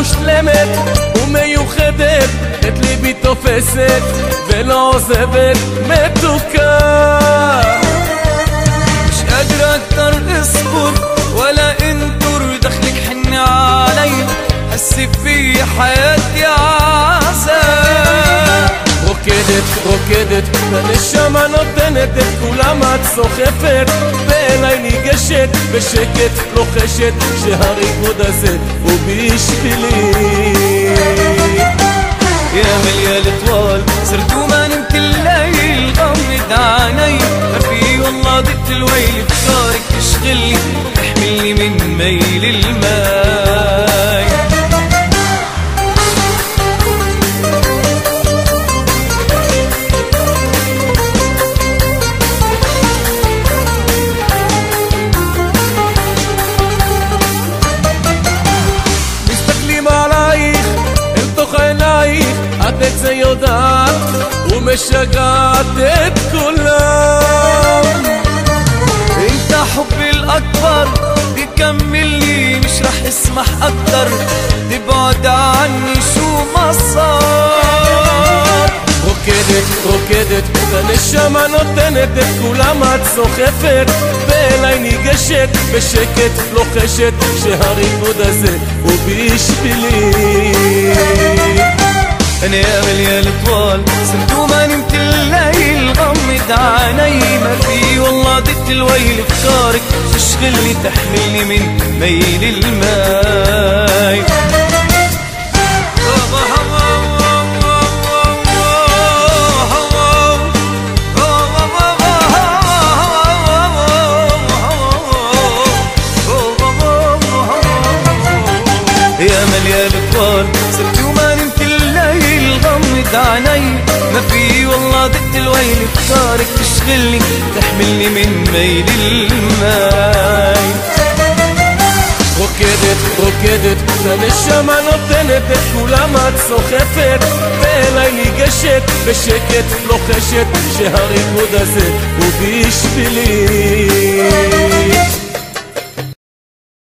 משלמת ומיוחדת, את ליבי תופסת ולא עוזבת מתוקה. مش قادر اكتر اصبر ولا انطر، دخلك حن علي حسي في حياتي عذاب. רוקדת, הנשמה נותנת את כולם את סוחפת, ואליי ניגשת בשקט לוחשת שהריקוד הזה הוא בשבילי. يا مليال طوال صرت وما نمت الليل، غمض عيني ما في والله ضقت الويل، افكارك تشغلني تحملني من ميل الماي. את זה יודעת ומשגעת את כולם. انت حبي الاكبر بيكملني، مش رح اسمح اكتر تبعد عني شو ما صار. רוקדת, הנשמה נותנת את כולם את סוחפת, ואליי ניגשת בשקט לוחשת שהריקוד הזה הוא בשבילי. انا يا مليال طوال صرت وما نمت الليل، غمض عيني ما في والله ضقت الويل، افكارك تشغلني تحملني من ميل الماي. يا مليال طوال صرت وما نمت الليل، غمض عيني ما في والله ضقت الويل، افكارك تشغلني تحملني من ميل الماي. רוקדת, הנשמה נותנת את כולם את סוחפת, ואליי ניגשת בשקט לוחשת שהריקוד הזה הוא בשבילי.